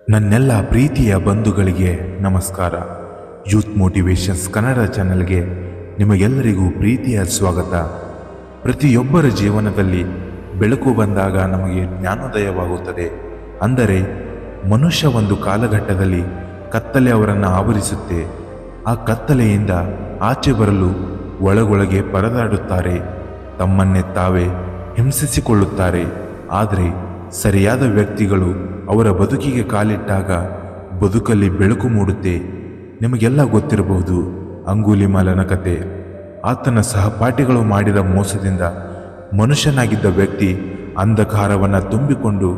ನನ್ನೆಲ್ಲ ಪ್ರೀತಿಯ ಬಂಧುಗಳಿಗೆ ನಮಸ್ಕಾರ. ಯೂತ್ ಮೋಟಿವೇಶನ್ಸ್ ಕನ್ನಡ ಚಾನೆಲ್ಗೆ ನಿಮಗೆಲ್ಲರಿಗೂ ಪ್ರೀತಿಯ ಸ್ವಾಗತ. ಪ್ರತಿಯೊಬ್ಬರ ಜೀವನದಲ್ಲಿ ಬೆಳಕು ಬಂದಾಗ ನಮಗೆ ಜ್ಞಾನೋದಯವಾಗುತ್ತದೆ. ಅಂದರೆ ಮನುಷ್ಯ ಒಂದು ಕಾಲಘಟ್ಟದಲ್ಲಿ ಕತ್ತಲೆ ಅವರನ್ನು ಆವರಿಸುತ್ತೆ. ಆ ಕತ್ತಲೆಯಿಂದ ಆಚೆ ಬರಲು ಒಳಗೊಳಗೆ ಪರದಾಡುತ್ತಾರೆ, ತಮ್ಮನ್ನೇ ತಾವೇ ಹಿಂಸಿಸಿಕೊಳ್ಳುತ್ತಾರೆ. ಆದರೆ ಸರಿಯಾದ ವ್ಯಕ್ತಿಗಳು ಅವರ ಬದುಕಿಗೆ ಕಾಲಿಟ್ಟಾಗ ಬದುಕಲ್ಲಿ ಬೆಳಕು ಮೂಡುತ್ತೆ. ನಿಮಗೆಲ್ಲ ಗೊತ್ತಿರಬಹುದು ಅಂಗುಲಿಮಾಲನ ಕತೆ. ಆತನ ಸಹಪಾಠಿಗಳು ಮಾಡಿದ ಮೋಸದಿಂದ ಮನುಷ್ಯನಾಗಿದ್ದ ವ್ಯಕ್ತಿ ಅಂಧಕಾರವನ್ನು ತುಂಬಿಕೊಂಡು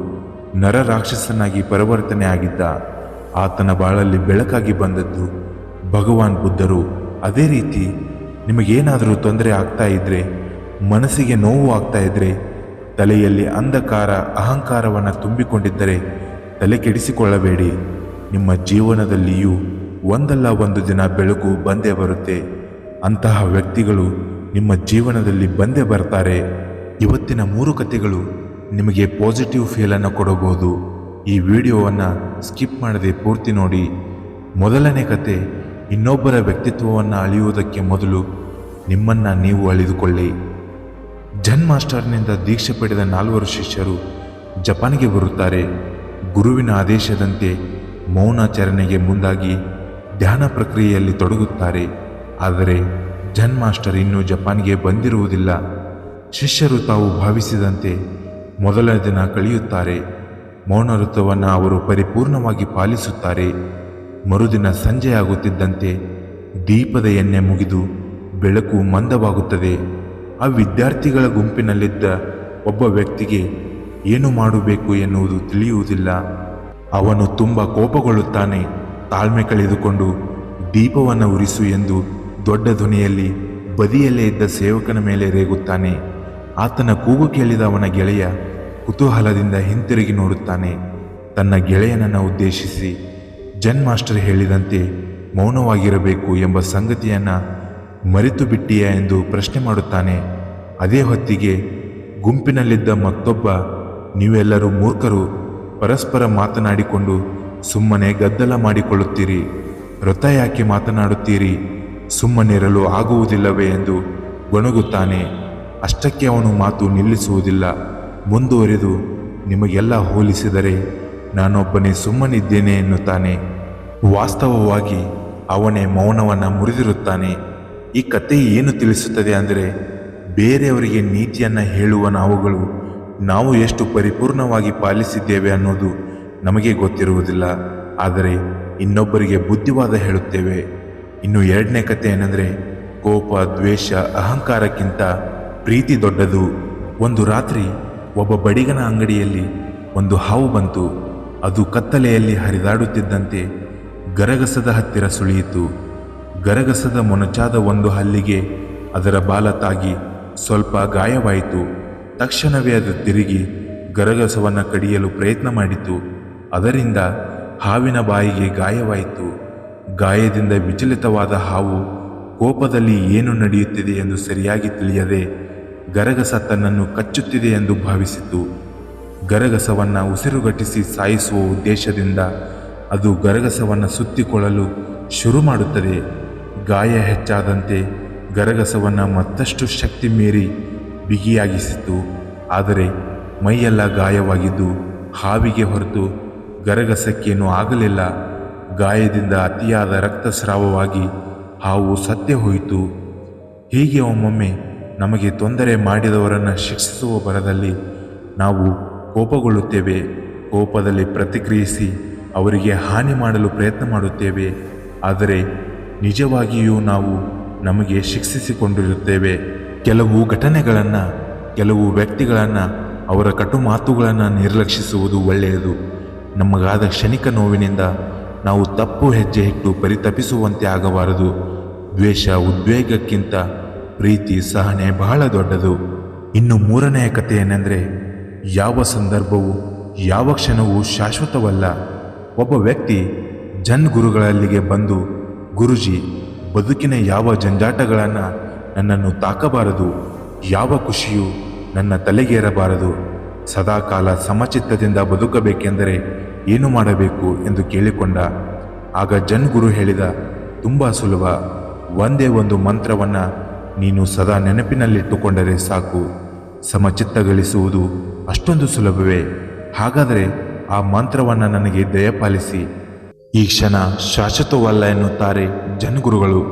ನರರಾಕ್ಷಸನಾಗಿ ಪರಿವರ್ತನೆ ಆಗಿದ್ದ. ಆತನ ಬಾಳಲ್ಲಿ ಬೆಳಕಾಗಿ ಬಂದದ್ದು ಭಗವಾನ್ ಬುದ್ಧರು. ಅದೇ ರೀತಿ ನಿಮಗೇನಾದರೂ ತೊಂದರೆ ಆಗ್ತಾ ಇದ್ರೆ, ಮನಸ್ಸಿಗೆ ನೋವು ಆಗ್ತಾ ಇದ್ರೆ, ತಲೆಯಲ್ಲಿ ಅಂಧಕಾರ ಅಹಂಕಾರವನ್ನು ತುಂಬಿಕೊಂಡಿದ್ದರೆ ತಲೆ ಕೆಡಿಸಿಕೊಳ್ಳಬೇಡಿ. ನಿಮ್ಮ ಜೀವನದಲ್ಲಿಯೂ ಒಂದಲ್ಲ ಒಂದು ದಿನ ಬೆಳಕು ಬಂದೇ ಬರುತ್ತೆ. ಅಂತಹ ವ್ಯಕ್ತಿಗಳು ನಿಮ್ಮ ಜೀವನದಲ್ಲಿ ಬಂದೇ ಬರ್ತಾರೆ. ಇವತ್ತಿನ 3 ಕಥೆಗಳು ನಿಮಗೆ ಪಾಸಿಟಿವ್ ಫೀಲನ್ನು ಕೊಡಬಹುದು. ಈ ವಿಡಿಯೋವನ್ನು ಸ್ಕಿಪ್ ಮಾಡದೆ ಪೂರ್ತಿ ನೋಡಿ. ಮೊದಲನೇ ಕತೆ, ಇನ್ನೊಬ್ಬರ ವ್ಯಕ್ತಿತ್ವವನ್ನು ಅಳಿಯುವುದಕ್ಕೆ ಮೊದಲು ನಿಮ್ಮನ್ನು ನೀವು ಅಳಿದುಕೊಳ್ಳಿ. ಝೆನ್ ಮಾಸ್ಟರ್ನಿಂದ ದೀಕ್ಷೆ ಪಡೆದ 4 ಶಿಷ್ಯರು ಜಪಾನ್ಗೆ ಬರುತ್ತಾರೆ. ಗುರುವಿನ ಆದೇಶದಂತೆ ಮೌನಾಚರಣೆಗೆ ಮುಂದಾಗಿ ಧ್ಯಾನ ಪ್ರಕ್ರಿಯೆಯಲ್ಲಿ ತೊಡಗುತ್ತಾರೆ. ಆದರೆ ಝೆನ್ ಮಾಸ್ಟರ್ ಇನ್ನೂ ಜಪಾನ್ಗೆ ಬಂದಿರುವುದಿಲ್ಲ. ಶಿಷ್ಯರು ತಾವು ಭಾವಿಸಿದಂತೆ ಮೊದಲ ದಿನ ಕಳೆಯುತ್ತಾರೆ. ಮೌನ ವೃತ್ತವನ್ನು ಅವರು ಪರಿಪೂರ್ಣವಾಗಿ ಪಾಲಿಸುತ್ತಾರೆ. ಮರುದಿನ ಸಂಜೆಯಾಗುತ್ತಿದ್ದಂತೆ ದೀಪದ ಎಣ್ಣೆ ಮುಗಿದು ಬೆಳಕು ಮಂದವಾಗುತ್ತದೆ. ಆ ವಿದ್ಯಾರ್ಥಿಗಳ ಗುಂಪಿನಲ್ಲಿದ್ದ ಒಬ್ಬ ವ್ಯಕ್ತಿಗೆ ಏನು ಮಾಡಬೇಕು ಎನ್ನುವುದು ತಿಳಿಯುವುದಿಲ್ಲ. ಅವನು ತುಂಬ ಕೋಪಗೊಳ್ಳುತ್ತಾನೆ. ತಾಳ್ಮೆ ಕಳೆದುಕೊಂಡು ದೀಪವನ್ನು ಉರಿಸು ಎಂದು ದೊಡ್ಡ ಧ್ವನಿಯಲ್ಲಿ ಬದಿಯಲ್ಲೇ ಇದ್ದ ಸೇವಕನ ಮೇಲೆ ರೇಗುತ್ತಾನೆ. ಆತನ ಕೂಗು ಕೇಳಿದ ಅವನ ಗೆಳೆಯ ಕುತೂಹಲದಿಂದ ಹಿಂತಿರುಗಿ ನೋಡುತ್ತಾನೆ. ತನ್ನ ಗೆಳೆಯನನ್ನು ಉದ್ದೇಶಿಸಿ, ಝೆನ್ ಮಾಸ್ಟರ್ ಹೇಳಿದಂತೆ ಮೌನವಾಗಿರಬೇಕು ಎಂಬ ಸಂಗತಿಯನ್ನು ಮರೆತು ಬಿಟ್ಟಿಯಾ ಎಂದು ಪ್ರಶ್ನೆ ಮಾಡುತ್ತಾನೆ. ಅದೇ ಹೊತ್ತಿಗೆ ಗುಂಪಿನಲ್ಲಿದ್ದ ಮತ್ತೊಬ್ಬ, ನೀವೆಲ್ಲರೂ ಮೂರ್ಖರು, ಪರಸ್ಪರ ಮಾತನಾಡಿಕೊಂಡು ಸುಮ್ಮನೆ ಗದ್ದಲ ಮಾಡಿಕೊಳ್ಳುತ್ತೀರಿ, ವ್ರತ ಯಾಕೆ ಮಾತನಾಡುತ್ತೀರಿ, ಸುಮ್ಮನಿರಲು ಆಗುವುದಿಲ್ಲವೇ ಎಂದು ಗೊಣಗುತ್ತಾನೆ. ಅಷ್ಟಕ್ಕೆ ಅವನು ಮಾತು ನಿಲ್ಲಿಸುವುದಿಲ್ಲ. ಮುಂದುವರೆದು, ನಿಮಗೆಲ್ಲ ಹೋಲಿಸಿದರೆ ನಾನೊಬ್ಬನೇ ಸುಮ್ಮನಿದ್ದೇನೆ ಎನ್ನುತ್ತಾನೆ. ವಾಸ್ತವವಾಗಿ ಅವನೇ ಮೌನವನ್ನು ಮುರಿದಿರುತ್ತಾನೆ. ಈ ಕತೆ ಏನು ತಿಳಿಸುತ್ತದೆ ಅಂದರೆ, ಬೇರೆಯವರಿಗೆ ನೀತಿಯನ್ನು ಹೇಳುವ ನಾವುಗಳು ನಾವು ಎಷ್ಟು ಪರಿಪೂರ್ಣವಾಗಿ ಪಾಲಿಸಿದ್ದೇವೆ ಅನ್ನೋದು ನಮಗೆ ಗೊತ್ತಿರುವುದಿಲ್ಲ. ಆದರೆ ಇನ್ನೊಬ್ಬರಿಗೆ ಬುದ್ಧಿವಾದ ಹೇಳುತ್ತೇವೆ. ಇನ್ನು 2ನೇ ಕತೆ ಏನೆಂದರೆ, ಕೋಪ, ದ್ವೇಷ, ಅಹಂಕಾರಕ್ಕಿಂತ ಪ್ರೀತಿ ದೊಡ್ಡದು. ಒಂದು ರಾತ್ರಿ ಒಬ್ಬ ಬಡಿಗನ ಅಂಗಡಿಯಲ್ಲಿ ಒಂದು ಹಾವು ಬಂತು. ಅದು ಕತ್ತಲೆಯಲ್ಲಿ ಹರಿದಾಡುತ್ತಿದ್ದಂತೆ ಗರಗಸದ ಹತ್ತಿರ ಸುಳಿಯಿತು. ಗರಗಸದ ಮೊನಚಾದ ಒಂದು ಹಲ್ಲಿಗೆ ಅದರ ಬಾಲ ತಾಗಿ ಸ್ವಲ್ಪ ಗಾಯವಾಯಿತು. ತಕ್ಷಣವೇ ಅದು ತಿರುಗಿ ಗರಗಸವನ್ನು ಕಡಿಯಲು ಪ್ರಯತ್ನ ಮಾಡಿತು. ಅದರಿಂದ ಹಾವಿನ ಬಾಯಿಗೆ ಗಾಯವಾಯಿತು. ಗಾಯದಿಂದ ವಿಚಲಿತವಾದ ಹಾವು ಕೋಪದಲ್ಲಿ ಏನು ನಡೆಯುತ್ತಿದೆ ಎಂದು ಸರಿಯಾಗಿ ತಿಳಿಯದೆ ಗರಗಸ ತನ್ನನ್ನು ಕಚ್ಚುತ್ತಿದೆ ಎಂದು ಭಾವಿಸಿತು. ಗರಗಸವನ್ನು ಉಸಿರುಗಟ್ಟಿಸಿ ಸಾಯಿಸುವ ಉದ್ದೇಶದಿಂದ ಅದು ಗರಗಸವನ್ನು ಸುತ್ತಿಕೊಳ್ಳಲು ಶುರು ಮಾಡುತ್ತದೆ. ಗಾಯ ಹೆಚ್ಚಾದಂತೆ ಗರಗಸವನ್ನು ಮತ್ತಷ್ಟು ಶಕ್ತಿ ಮೀರಿ ಬಿಗಿಯಾಗಿಸಿತು. ಆದರೆ ಮೈಯೆಲ್ಲ ಗಾಯವಾಗಿದ್ದು ಹಾವಿಗೆ ಹೊರತು ಗರಗಸಕ್ಕೇನೂ ಆಗಲಿಲ್ಲ. ಗಾಯದಿಂದ ಅತಿಯಾದ ರಕ್ತಸ್ರಾವವಾಗಿ ಹಾವು ಸತ್ತೇ ಹೋಯಿತು. ಹೀಗೆ ಒಮ್ಮೊಮ್ಮೆ ನಮಗೆ ತೊಂದರೆ ಮಾಡಿದವರನ್ನು ಶಿಕ್ಷಿಸುವ ಭರದಲ್ಲಿ ನಾವು ಕೋಪಗೊಳ್ಳುತ್ತೇವೆ. ಕೋಪದಲ್ಲಿ ಪ್ರತಿಕ್ರಿಯಿಸಿ ಅವರಿಗೆ ಹಾನಿ ಮಾಡಲು ಪ್ರಯತ್ನ ಮಾಡುತ್ತೇವೆ. ಆದರೆ ನಿಜವಾಗಿಯೂ ನಾವು ನಮಗೆ ಶಿಕ್ಷಿಸಿಕೊಂಡಿರುತ್ತೇವೆ. ಕೆಲವು ಘಟನೆಗಳನ್ನು, ಕೆಲವು ವ್ಯಕ್ತಿಗಳನ್ನು, ಅವರ ಕಟು ಮಾತುಗಳನ್ನು ನಿರ್ಲಕ್ಷಿಸುವುದು ಒಳ್ಳೆಯದು. ನಮಗಾದ ಕ್ಷಣಿಕ ನೋವಿನಿಂದ ನಾವು ತಪ್ಪು ಹೆಜ್ಜೆ ಇಟ್ಟು ಪರಿತಪಿಸುವಂತೆ ಆಗಬಾರದು. ದ್ವೇಷ, ಉದ್ವೇಗಕ್ಕಿಂತ ಪ್ರೀತಿ, ಸಹನೆ ಬಹಳ ದೊಡ್ಡದು. ಇನ್ನು 3ನೆಯ ಕಥೆ ಏನೆಂದರೆ, ಯಾವ ಸಂದರ್ಭವೂ ಯಾವ ಕ್ಷಣವೂ ಶಾಶ್ವತವಲ್ಲ. ಒಬ್ಬ ವ್ಯಕ್ತಿ ಝೆನ್ ಗುರುಗಳಲ್ಲಿಗೆ ಬಂದು, ಗುರುಜಿ, ಬದುಕಿನ ಯಾವ ಜಂಜಾಟಗಳನ್ನು ನನ್ನನ್ನು ತಾಕಬಾರದು, ಯಾವ ಖುಷಿಯೂ ನನ್ನ ತಲೆಗೇರಬಾರದು, ಸದಾಕಾಲ ಸಮಚಿತ್ತದಿಂದ ಬದುಕಬೇಕೆಂದರೆ ಏನು ಮಾಡಬೇಕು ಎಂದು ಕೇಳಿಕೊಂಡ. ಆಗ ಜನ್ಗುರು ಹೇಳಿದ, ತುಂಬ ಸುಲಭ. ಒಂದೇ ಒಂದು ಮಂತ್ರವನ್ನು ನೀನು ಸದಾ ನೆನಪಿನಲ್ಲಿಟ್ಟುಕೊಂಡರೆ ಸಾಕು. ಸಮಚಿತ್ತ ಗಳಿಸುವುದು ಅಷ್ಟೊಂದು ಸುಲಭವೇ? ಹಾಗಾದರೆ ಆ ಮಂತ್ರವನ್ನು ನನಗೆ ದಯಪಾಲಿಸಿ. ಈ ಕ್ಷಣ ಶಾಶ್ವತವಲ್ಲ ಎನ್ನುತ್ತಾರೆ ಜನ್ಗುರುಗಳು.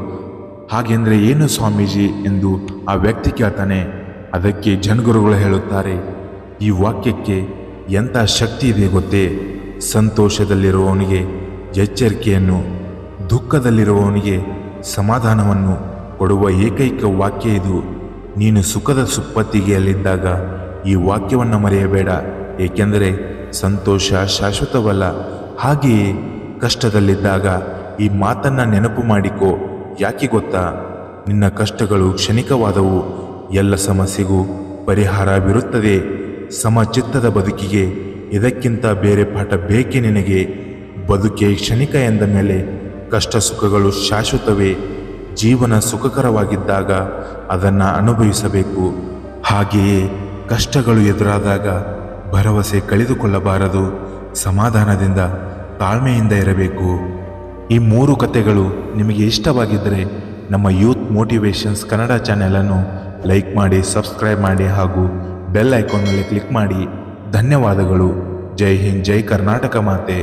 ಹಾಗೆಂದರೆ ಏನು ಸ್ವಾಮೀಜಿ ಎಂದು ಆ ವ್ಯಕ್ತಿ ಕೇಳ್ತಾನೆ. ಅದಕ್ಕೆ ಜನ್ಗುರುಗಳು ಹೇಳುತ್ತಾರೆ, ಈ ವಾಕ್ಯಕ್ಕೆ ಎಂಥ ಶಕ್ತಿ ಇದೆ ಗೊತ್ತೇ? ಸಂತೋಷದಲ್ಲಿರುವವನಿಗೆ ಎಚ್ಚರಿಕೆಯನ್ನು, ದುಃಖದಲ್ಲಿರುವವನಿಗೆ ಸಮಾಧಾನವನ್ನು ಕೊಡುವ ಏಕೈಕ ವಾಕ್ಯ ಇದು. ನೀನು ಸುಖದ ಸುಪ್ಪತ್ತಿಗೆಯಲ್ಲಿದ್ದಾಗ ಈ ವಾಕ್ಯವನ್ನು ಮರೆಯಬೇಡ, ಏಕೆಂದರೆ ಸಂತೋಷ ಶಾಶ್ವತವಲ್ಲ. ಹಾಗೆಯೇ ಕಷ್ಟದಲ್ಲಿದ್ದಾಗ ಈ ಮಾತನ್ನು ನೆನಪು ಮಾಡಿಕೊ. ಯಾಕೆ ಗೊತ್ತಾ? ನಿನ್ನ ಕಷ್ಟಗಳು ಕ್ಷಣಿಕವಾದವು, ಎಲ್ಲ ಸಮಸ್ಯೆಗೂ ಪರಿಹಾರವಿರುತ್ತದೆ. ಸಮಚಿತ್ತದ ಬದುಕಿಗೆ ಇದಕ್ಕಿಂತ ಬೇರೆ ಪಾಠ ಬೇಕೇ ನಿನಗೆ? ಬದುಕೆ ಕ್ಷಣಿಕ ಎಂದ ಮೇಲೆ ಕಷ್ಟ ಸುಖಗಳು ಶಾಶ್ವತವೇ. ಜೀವನ ಸುಖಕರವಾಗಿದ್ದಾಗ ಅದನ್ನು ಅನುಭವಿಸಬೇಕು. ಹಾಗೆಯೇ ಕಷ್ಟಗಳು ಎದುರಾದಾಗ ಭರವಸೆ ಕಳೆದುಕೊಳ್ಳಬಾರದು. ಸಮಾಧಾನದಿಂದ ತಾಳ್ಮೆಯಿಂದ ಇರಬೇಕು. ಈ 3 ಕಥೆಗಳು ನಿಮಗೆ ಇಷ್ಟವಾಗಿದ್ದರೆ ನಮ್ಮ ಯೂತ್ ಮೋಟಿವೇಶನ್ಸ್ ಕನ್ನಡ ಚಾನೆಲನ್ನು ಲೈಕ್ ಮಾಡಿ, ಸಬ್ಸ್ಕ್ರೈಬ್ ಮಾಡಿ ಹಾಗೂ ಬೆಲ್ ಐಕಾನ್ ಮೇಲೆ ಕ್ಲಿಕ್ ಮಾಡಿ. ಧನ್ಯವಾದಗಳು. ಜೈ ಹಿಂದ್, ಜೈ ಕರ್ನಾಟಕ ಮಾತೆ.